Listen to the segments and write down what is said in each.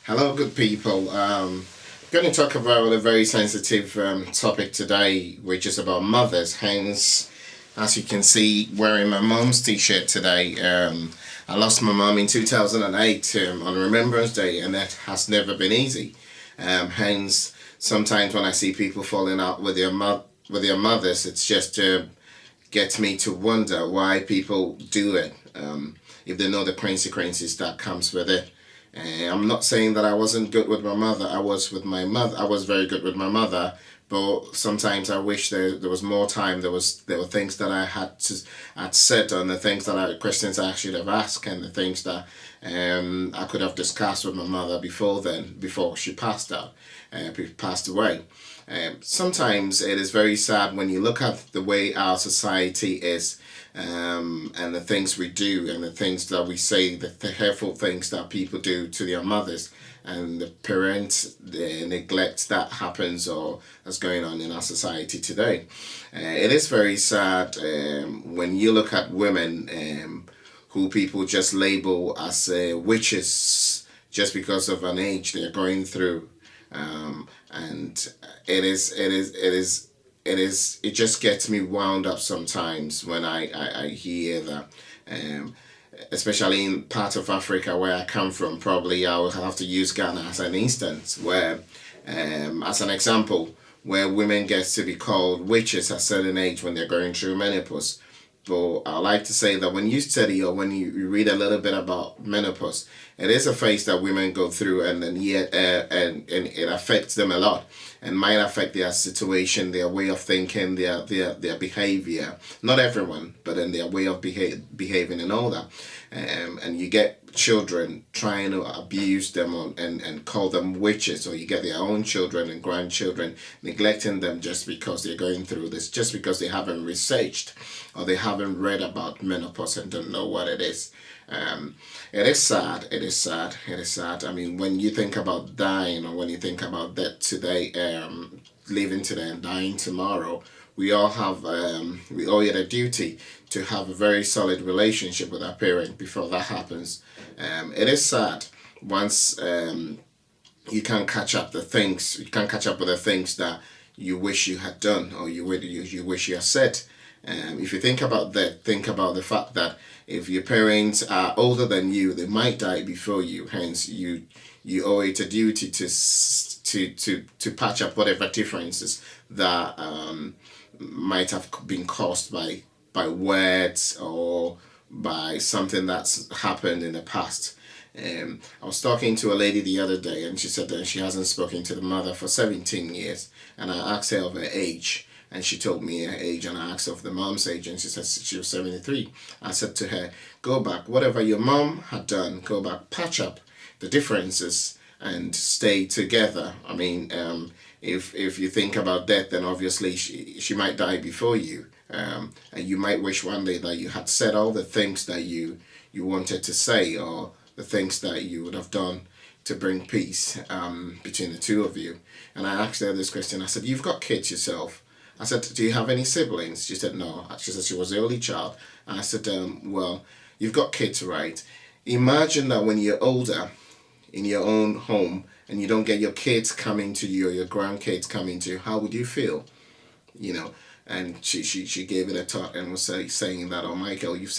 Hello, good people. Going to talk about a very sensitive topic today, which is about mothers. Hence, as you can see, wearing my mom's t-shirt today. I lost my mom in 2008 on Remembrance Day, and that has never been easy. Hence, sometimes when I see people falling out with their mothers, it's just gets me to wonder why people do it. If they know the consequences that comes with it. I'm not saying that I wasn't good with my mother. I was with my mother. I was very good with my mother, but sometimes I wish there was more time. There were things that I'd said, and the things that questions I should have asked, and the things that I could have discussed with my mother before she passed out, passed away. Sometimes it is very sad when you look at the way our society is, and the things we do and the things that we say, the hurtful things that people do to their mothers, and the the neglect that happens or is going on in our society today. It is very sad when you look at women who people just label as witches just because of an age they're going through. And it just gets me wound up sometimes when I hear that, especially in part of Africa where I come from. Probably I will have to use Ghana as an instance where, as an example, where women get to be called witches at a certain age when they're going through menopause. But I like to say that when you study or when you read a little bit about menopause, it is a phase that women go through, and then yet and it affects them a lot, and might affect their situation, their way of thinking, their behavior. Not everyone, but in their way of behaving and all that. And you get children trying to abuse them and call them witches, or you get their own children and grandchildren neglecting them just because they're going through this, just because they haven't researched or they haven't read about menopause and don't know what it is. It is sad. It is sad. It is sad. I mean, when you think about dying, or when you think about that today, living today and dying tomorrow, we all owe it a duty to have a very solid relationship with our parent before that happens. It is sad once you can't catch up you can't catch up with the things that you wish you had done, or you wish you had said. If you think about that, think about the fact that if your parents are older than you, they might die before you. Hence, you owe it a duty to patch up whatever differences that might have been caused by words or by something that's happened in the past. I was talking to a lady the other day, and she said that she hasn't spoken to the mother for 17 years, and I asked her of her age. And she told me her age, and I asked her of the mom's age, and she said she was 73. I said to her, go back, whatever your mom had done, go back, patch up the differences and stay together. I mean, if you think about death, then obviously she might die before you. And you might wish one day that you had said all the things that you wanted to say, or the things that you would have done to bring peace between the two of you. And I asked her this question. I said, you've got kids yourself. I said, do you have any siblings? She said, no. She said she was the only child. And I said, well, you've got kids, right? Imagine that when you're older, in your own home, and you don't get your kids coming to you or your grandkids coming to you, how would you feel? You know, and she gave it a thought and was saying that, oh, Michael, you've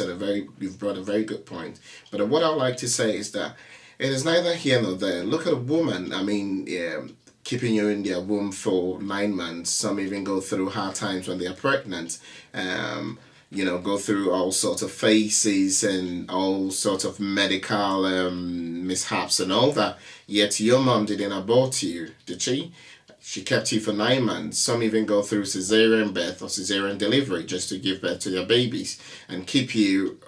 brought a very good point. But what I would like to say is that it is neither here nor there. Look at a woman. I mean, yeah, keeping you in their womb for 9 months. Some even go through hard times when they are pregnant. Go through all sorts of phases and all sorts of medical mishaps and all that. Yet your mom didn't abort you, did she? She kept you for 9 months. Some even go through cesarean birth or cesarean delivery just to give birth to their babies and keep you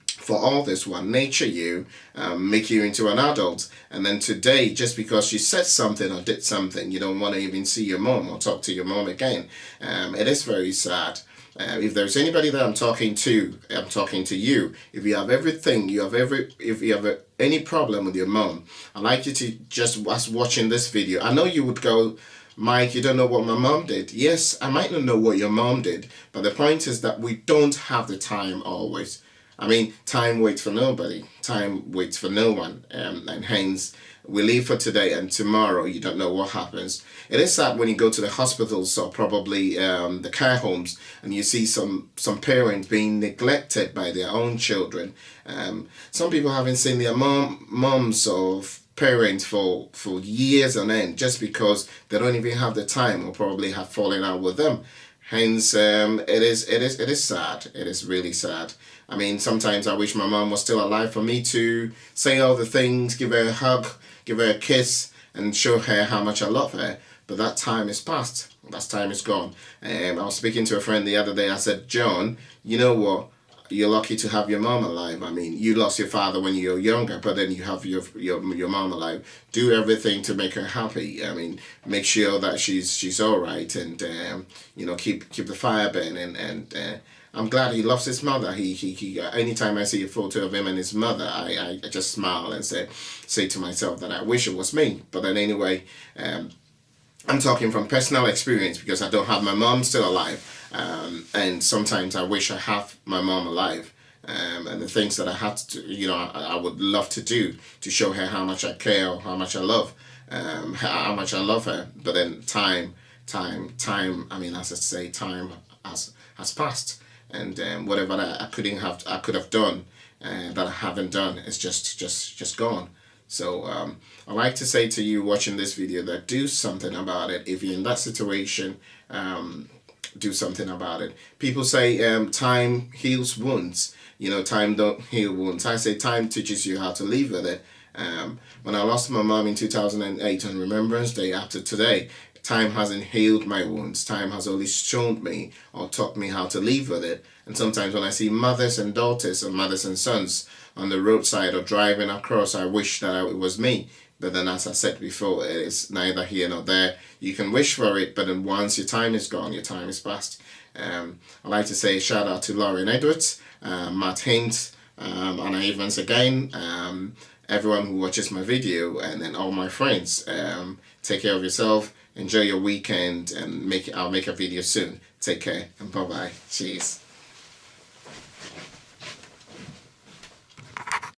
for all this one, nature you, make you into an adult. And then today, just because you said something or did something, you don't want to even see your mom or talk to your mom again. It is very sad. If there's anybody that I'm talking to you. If you have everything, if you have any problem with your mom, I'd like you to just, whilst watching this video, I know you would go, Mike, you don't know what my mom did. Yes, I might not know what your mom did, but the point is that we don't have the time always. I mean, time waits for nobody. Time waits for no one. And hence, we live for today, and tomorrow you don't know what happens. It is sad when you go to the hospitals or probably the care homes, and you see some parents being neglected by their own children. Some people haven't seen their moms or parents for years on end, just because they don't even have the time, or probably have fallen out with them. Hence, it is sad. It is really sad. I mean, sometimes I wish my mom was still alive for me to say all the things, give her a hug, give her a kiss, and show her how much I love her. But that time is past. That time is gone. I was speaking to a friend the other day. I said, John, you know what? You're lucky to have your mom alive. I mean, you lost your father when you were younger, but then you have your mom alive. Do everything to make her happy. I mean, make sure that she's all right, and keep the fire burning. And I'm glad he loves his mother. He anytime I see a photo of him and his mother, I just smile and say to myself that I wish it was me. But then anyway, I'm talking from personal experience, because I don't have my mom still alive. And sometimes I wish I have my mom alive. And the things that I had to, I would love to do to show her how much I care, or how much I love, how much I love her. But then time. I mean, as I say, time has passed, and whatever that I could have done, that I haven't done, is just gone. So I like to say to you watching this video that do something about it. If you're in that situation, do something about it. People say time heals wounds. Time don't heal wounds. I say time teaches you how to live with it. When I lost my mom in 2008 on Remembrance Day, after today, time hasn't healed my wounds. Time has only shown me, or taught me, how to live with it. And sometimes when I see mothers and daughters, or mothers and sons on the roadside or driving across, I wish that it was me. But then, as I said before, it's neither here nor there. You can wish for it, but then once your time is gone, your time is past. I'd like to say shout out to Lauren Edwards, Matt Hint, Anna Evans again, everyone who watches my video, and then all my friends. Take care of yourself, enjoy your weekend, and I'll make a video soon. Take care, and bye bye. Cheers.